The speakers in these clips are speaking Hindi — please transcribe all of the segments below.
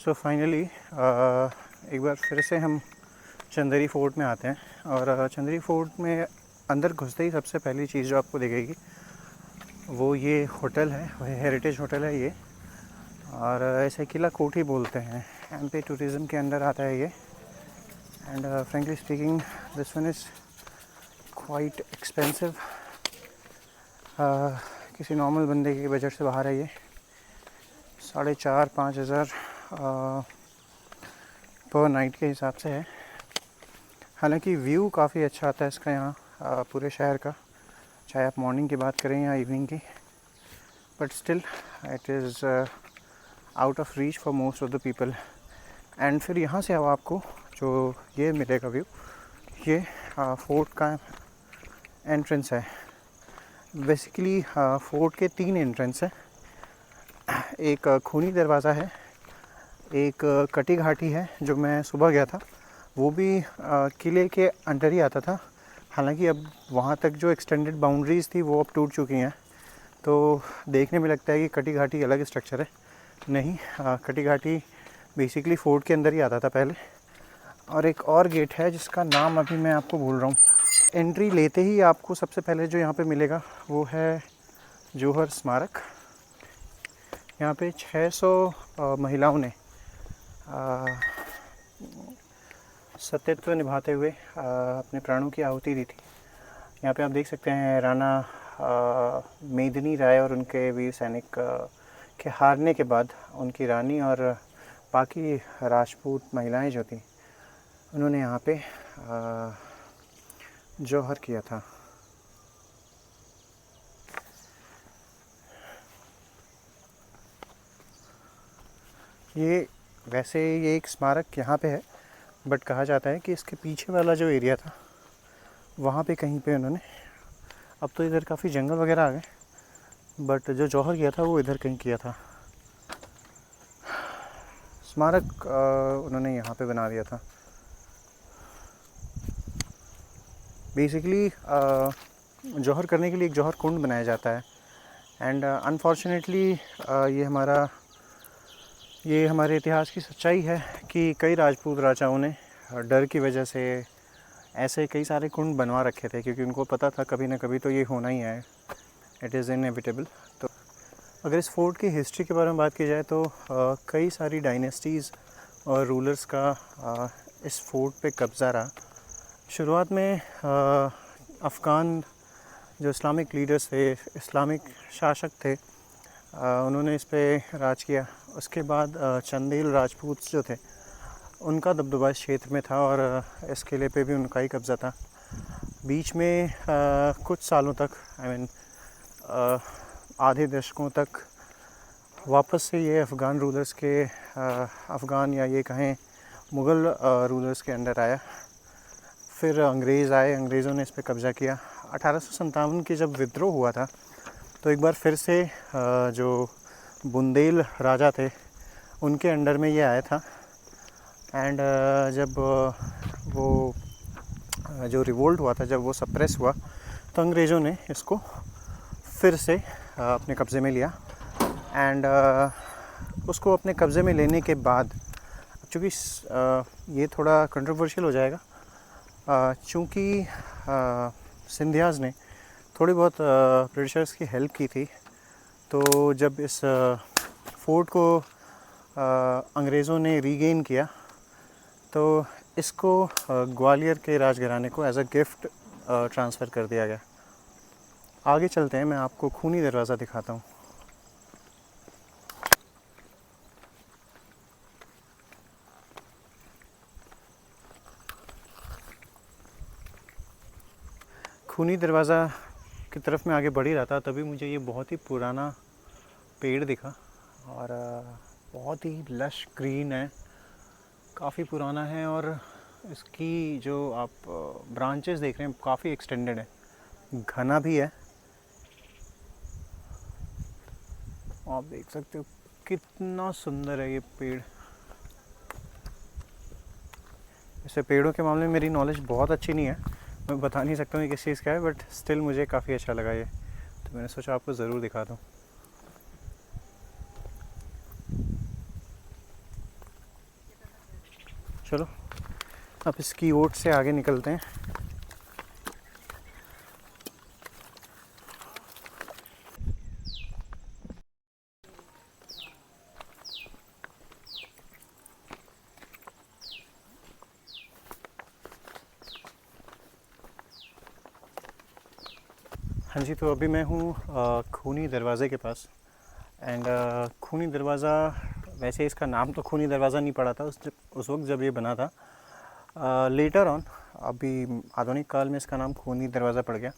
सो फाइनली एक बार फिर से हम चंदेरी फोर्ट में आते हैं। और चंदेरी फोर्ट में अंदर घुसते ही सबसे पहली चीज़ जो आपको दिखेगी वो ये होटल है, वह हेरिटेज होटल है ये। और इसे किला कोठी बोलते हैं। एमपी टूरिज़्म के अंदर आता है ये। And frankly speaking this one is quite expensive. किसी नॉर्मल बंदे के बजट से बाहर है ये। 4,500-5 हज़ार पर नाइट के हिसाब से है। हालांकि व्यू काफ़ी अच्छा आता है इसका यहाँ पूरे शहर का, चाहे आप मॉर्निंग की बात करें या इवनिंग की। But still it is out of reach for most of the people. And फिर यहाँ से अब आपको जो ये मिलेगा व्यू, ये फोर्ट का एंट्रेंस है। बेसिकली फोर्ट के 3 एंट्रेंस हैं। एक खूनी दरवाज़ा है, एक कटी घाटी है जो मैं सुबह गया था, वो भी किले के अंदर ही आता था। हालांकि अब वहाँ तक जो एक्सटेंडेड बाउंड्रीज़ थी वो अब टूट चुकी हैं, तो देखने में लगता है कि कटी घाटी अलग स्ट्रक्चर है। नहीं, कटी घाटी बेसिकली फोर्ट के अंदर ही आता था पहले। और एक और गेट है जिसका नाम अभी मैं आपको भूल रहा हूँ। एंट्री लेते ही आपको सबसे पहले जो यहाँ पे मिलेगा वो है जौहर स्मारक। यहाँ पे 600 महिलाओं ने सत्यत्व निभाते हुए अपने प्राणों की आहुति दी थी। यहाँ पे आप देख सकते हैं राणा मेदिनी राय और उनके वीर सैनिक के हारने के बाद उनकी रानी और बाकी राजपूत महिलाएं जो थी उन्होंने यहाँ पे जौहर किया था। ये एक स्मारक यहाँ पे है, बट कहा जाता है कि इसके पीछे वाला जो एरिया था वहाँ पे कहीं पे उन्होंने, अब तो इधर काफ़ी जंगल वगैरह आ गए, बट जो जौहर किया था वो इधर कहीं किया था। स्मारक उन्होंने यहाँ पे बना दिया था। बेसिकली जौहर करने के लिए एक जौहर कुंड बनाया जाता है। एंड अनफॉर्चुनेटली ये हमारे इतिहास की सच्चाई है कि कई राजपूत राजाओं ने डर की वजह से ऐसे कई सारे कुंड बनवा रखे थे, क्योंकि उनको पता था कभी ना कभी तो ये होना ही है, इट इज़ इनएविटेबल। तो अगर इस फोर्ट की हिस्ट्री के बारे में बात की जाए तो कई सारी डायनेस्टीज़ और रूलर्स का इस फोर्ट पे कब्ज़ा रहा। शुरुआत में अफ़गान जो इस्लामिक लीडर्स थे, इस्लामिक शासक थे, उन्होंने इस पे राज किया। उसके बाद चंदेल राजपूत जो थे उनका दबदबा इस क्षेत्र में था और इस किले पे भी उनका ही कब्ज़ा था। बीच में कुछ सालों तक, आधे दशकों तक वापस से ये अफ़गान रूलर्स के अफ़गान या ये कहें मुग़ल रूलर्स के अंडर आया। फिर अंग्रेज़ आए, अंग्रेज़ों ने इस पे कब्ज़ा किया। 1857 के जब विद्रोह हुआ था तो एक बार फिर से जो बुंदेल राजा थे उनके अंडर में ये आया था। एंड जब वो जो रिवोल्ट हुआ था, जब वो सप्रेस हुआ, तो अंग्रेज़ों ने इसको फिर से अपने कब्ज़े में लिया। एंड उसको अपने कब्ज़े में लेने के बाद, चूँकि ये थोड़ा कंट्रोवर्शियल हो जाएगा, चूँकि सिंधियाज़ ने थोड़ी बहुत ब्रिटिशर्स की हेल्प की थी, तो जब इस फोर्ट को अंग्रेज़ों ने रीगेन किया तो इसको ग्वालियर के राजघराने को एज अ गिफ्ट ट्रांसफ़र कर दिया गया। आगे चलते हैं, मैं आपको खूनी दरवाज़ा दिखाता हूँ। खूनी दरवाज़ा की तरफ मैं आगे बढ़ ही रहा था, तभी मुझे ये बहुत ही पुराना पेड़ दिखा और बहुत ही लश ग्रीन है, काफ़ी पुराना है और इसकी जो आप ब्रांचेस देख रहे हैं काफ़ी एक्सटेंडेड है, घना भी है। आप देख सकते हो कितना सुंदर है ये पेड़। ऐसे पेड़ों के मामले में मेरी नॉलेज बहुत अच्छी नहीं है, मैं बता नहीं सकता हूँ किस चीज़ का है, बट स्टिल मुझे काफ़ी अच्छा लगा ये, तो मैंने सोचा आपको ज़रूर दिखा दूँ। चलो अब इसकी ओट से आगे निकलते हैं। हाँ जी, तो अभी मैं हूँ खूनी दरवाज़े के पास। एंड खूनी दरवाज़ा, वैसे इसका नाम तो खूनी दरवाज़ा नहीं पड़ा था उस वक्त जब ये बना था। लेटर ऑन, अभी आधुनिक काल में इसका नाम खूनी दरवाज़ा पड़ गया।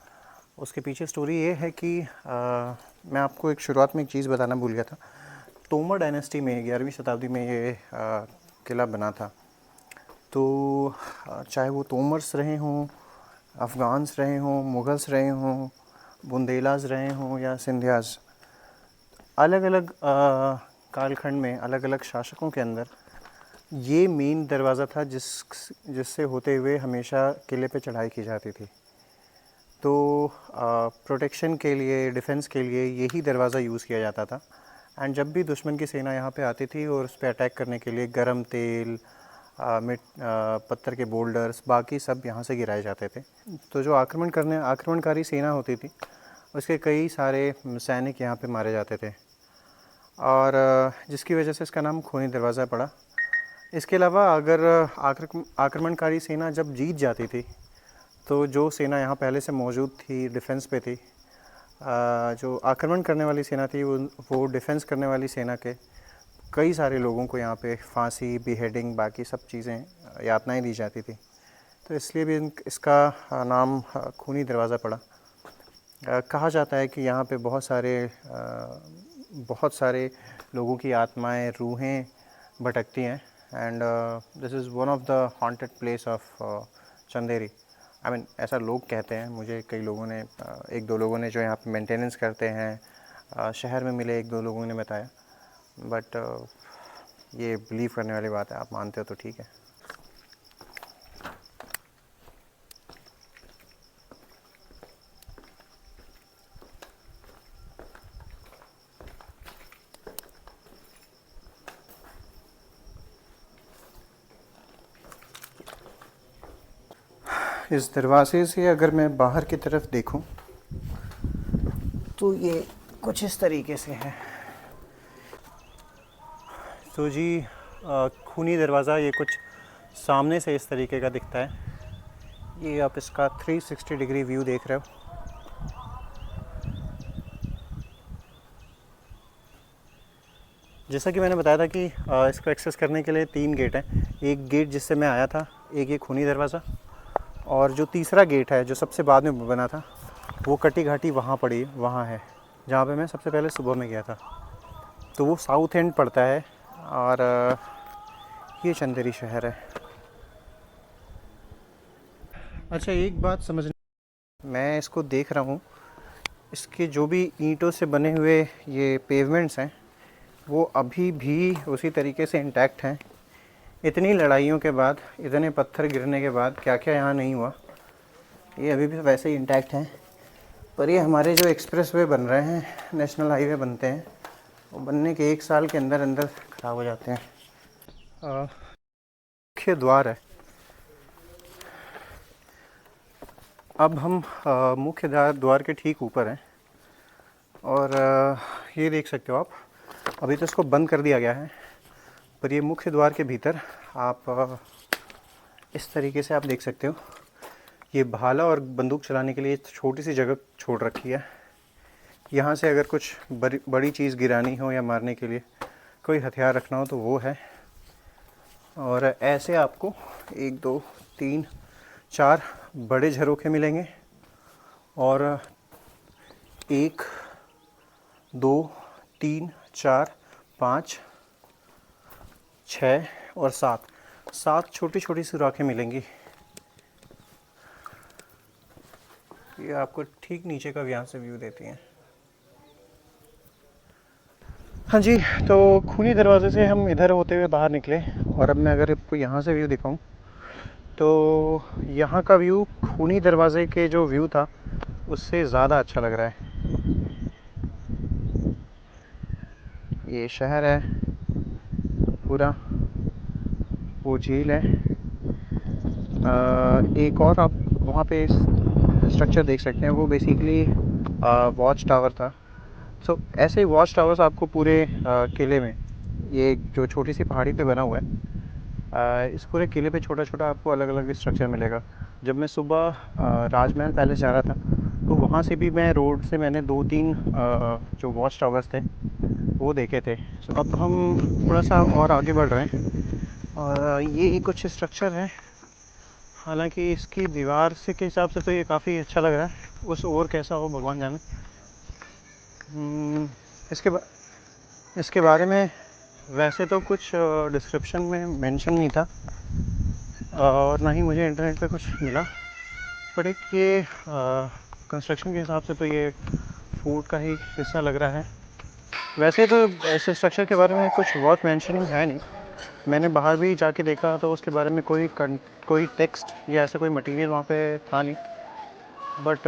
उसके पीछे स्टोरी ये है कि मैं आपको एक शुरुआत में एक चीज़ बताना भूल गया था। तोमर डायनेस्टी में 11वीं शताब्दी में ये किला बना था। तो चाहे वो तोमर्स रहे हों, अफ़गान्स रहे हों, मुग़ल्स रहे हों, बुंदेलाज रहे हों या सिंधियाज़, अलग अलग कालखंड में अलग अलग शासकों के अंदर ये मेन दरवाज़ा था जिससे होते हुए हमेशा किले पे चढ़ाई की जाती थी। तो प्रोटेक्शन के लिए, डिफेंस के लिए यही दरवाज़ा यूज़ किया जाता था। एंड जब भी दुश्मन की सेना यहाँ पे आती थी और उस पर अटैक करने के लिए गरम तेल, पत्थर के बोल्डर्स, बाकी सब यहाँ से गिराए जाते थे। तो जो आक्रमणकारी सेना होती थी, उसके कई सारे सैनिक यहाँ पे मारे जाते थे और जिसकी वजह से इसका नाम खूनी दरवाज़ा पड़ा। इसके अलावा अगर आक्रमणकारी सेना जब जीत जाती थी तो जो सेना यहाँ पहले से मौजूद थी, डिफेंस पे थी, जो आक्रमण करने वाली सेना थी वो डिफेंस करने वाली सेना के कई सारे लोगों को यहाँ पे फांसी, बिहेडिंग, बाकी सब चीज़ें, यातनाएं दी जाती थी। तो इसलिए भी इसका नाम खूनी दरवाज़ा पड़ा। कहा जाता है कि यहाँ पे बहुत सारे लोगों की आत्माएं, रूहें भटकती हैं। And this is one of the haunted place of Chanderi. I mean ऐसा लोग कहते हैं। मुझे कई लोगों ने, एक दो लोगों ने जो यहाँ पे मेंटेनेंस करते हैं, शहर में मिले एक दो लोगों ने बताया। बट ये बिलीव करने वाली बात है, आप मानते हो तो ठीक है। इस दरवाज़े से अगर मैं बाहर की तरफ देखूं तो ये कुछ इस तरीके से है। तो जी, खूनी दरवाज़ा ये कुछ सामने से इस तरीके का दिखता है। ये आप इसका 360 डिग्री व्यू देख रहे हो। जैसा कि मैंने बताया था कि इसको एक्सेस करने के लिए 3 गेट हैं। एक गेट जिससे मैं आया था, एक ये खूनी दरवाज़ा, और जो तीसरा गेट है जो सबसे बाद में बना था, वो कटी घाटी वहाँ है जहाँ पे मैं सबसे पहले सुबह में गया था। तो वो साउथ एंड पड़ता है और ये चंदेरी शहर है। अच्छा, एक बात समझना, मैं इसको देख रहा हूँ, इसके जो भी ईंटों से बने हुए ये पेवमेंट्स हैं वो अभी भी उसी तरीके से इंटैक्ट हैं। इतनी लड़ाइयों के बाद, इतने पत्थर गिरने के बाद क्या क्या यहाँ नहीं हुआ, ये अभी भी वैसे ही इंटैक्ट हैं। पर ये हमारे जो एक्सप्रेस वे बन रहे हैं, नेशनल हाईवे बनते हैं, वो बनने के 1 साल के अंदर अंदर ख़राब हो जाते हैं। मुख्य द्वार है। अब हम मुख्य द्वार के ठीक ऊपर हैं और ये देख सकते हो आप, अभी तो इसको बंद कर दिया गया है, पर ये मुख्य द्वार के भीतर आप इस तरीके से आप देख सकते हो, ये भाला और बंदूक चलाने के लिए छोटी सी जगह छोड़ रखी है। यहाँ से अगर कुछ बड़ी चीज़ गिरानी हो या मारने के लिए कोई हथियार रखना हो तो वो है। और ऐसे आपको 1 2 3 4 बड़े झरोखे मिलेंगे और 1 2 3 4 5 6 और 7 छोटी छोटी सुराखें मिलेंगी। ये आपको ठीक नीचे का यहाँ से व्यू देती हैं। हाँ जी, तो खूनी दरवाजे से हम इधर होते हुए बाहर निकले और अब मैं अगर आपको यहाँ से व्यू दिखाऊं तो यहाँ का व्यू खूनी दरवाजे के जो व्यू था उससे ज़्यादा अच्छा लग रहा है। ये शहर है पूरा, वो झील है एक और आप वहाँ पे स्ट्रक्चर देख सकते हैं, वो बेसिकली वॉच टावर था। सो ऐसे ही वॉच टावर्स आपको पूरे किले में, ये जो छोटी सी पहाड़ी पे बना हुआ है, इस पूरे किले पे छोटा छोटा आपको अलग अलग स्ट्रक्चर मिलेगा। जब मैं सुबह राजमहल पैलेस जा रहा था, तो वहाँ से भी मैं रोड से मैंने 2-3 जो वॉच टावर्स थे वो देखे थे। सो अब हम थोड़ा सा और आगे बढ़ रहे हैं, और ये कुछ स्ट्रक्चर है। हालांकि इसकी दीवार से के हिसाब से तो ये काफ़ी अच्छा लग रहा है, उस और कैसा हो भगवान जाने। हम्म, इसके बा, इसके बारे में वैसे तो कुछ डिस्क्रिप्शन में मेंशन नहीं था, और ना ही मुझे इंटरनेट पे कुछ मिला। बट एक ये कंस्ट्रक्शन के हिसाब से तो ये फूड का ही हिस्सा लग रहा है। वैसे तो ऐसे स्ट्रक्चर के बारे में कुछ बहुत मेंशनिंग है नहीं। मैंने बाहर भी जाके देखा तो उसके बारे में कोई टेक्स्ट या ऐसा कोई मटेरियल वहाँ पे था नहीं। बट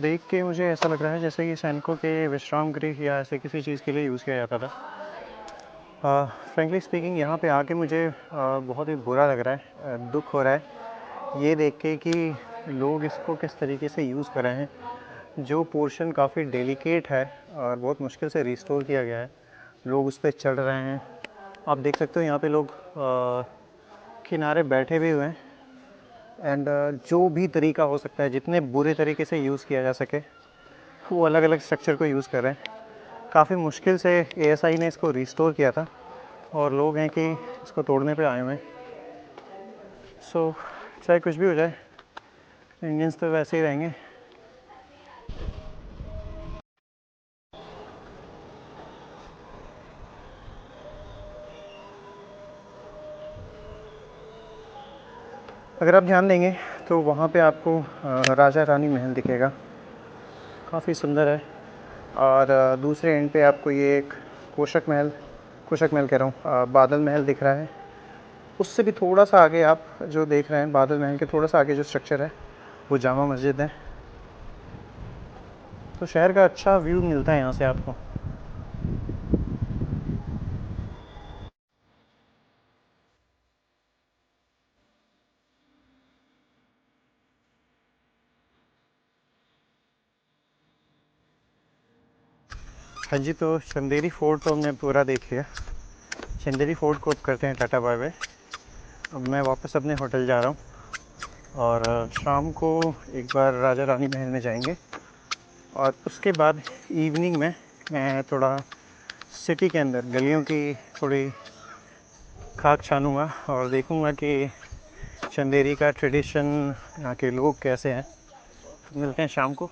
देख के मुझे ऐसा लग रहा है जैसे कि सैनिकों के विश्राम गृह या ऐसे किसी चीज़ के लिए यूज़ किया जाता था। फ्रेंकली स्पीकिंग, यहाँ पे आके मुझे बहुत ही बुरा लग रहा है, दुख हो रहा है ये देख के कि लोग इसको किस तरीके से यूज़ कर रहे हैं। जो पोर्शन काफ़ी डेलिकेट है और बहुत मुश्किल से रिस्टोर किया गया है, लोग उस पर चढ़ रहे हैं। आप देख सकते हो यहाँ पे लोग किनारे बैठे भी हुए हैं। एंड जो भी तरीका हो सकता है, जितने बुरे तरीके से यूज़ किया जा सके, वो अलग अलग स्ट्रक्चर को यूज़ कर रहे हैं। काफ़ी मुश्किल से एएसआई ने इसको रिस्टोर किया था, और लोग हैं कि इसको तोड़ने पे आए हुए हैं। सो चाहे कुछ भी हो जाए, इंडियंस तो वैसे ही रहेंगे। अगर आप ध्यान देंगे तो वहाँ पे आपको राजा रानी महल दिखेगा, काफ़ी सुंदर है। और दूसरे एंड पे आपको ये एक कुशक महल कह रहा हूँ, बादल महल दिख रहा है। उससे भी थोड़ा सा आगे आप जो देख रहे हैं, बादल महल के थोड़ा सा आगे जो स्ट्रक्चर है वो जामा मस्जिद है। तो शहर का अच्छा व्यू मिलता है यहाँ से आपको। हाँ जी, तो चंदेरी फोर्ट तो हमने पूरा देख लिया। चंदेरी फोर्ट को अब करते हैं टाटा बाय बाय। अब मैं वापस अपने होटल जा रहा हूँ, और शाम को एक बार राजा रानी महल में जाएंगे, और उसके बाद इवनिंग में मैं थोड़ा सिटी के अंदर गलियों की थोड़ी खाक छानूँगा और देखूँगा कि चंदेरी का ट्रेडिशन, यहाँ के लोग कैसे हैं। मिलते हैं शाम को।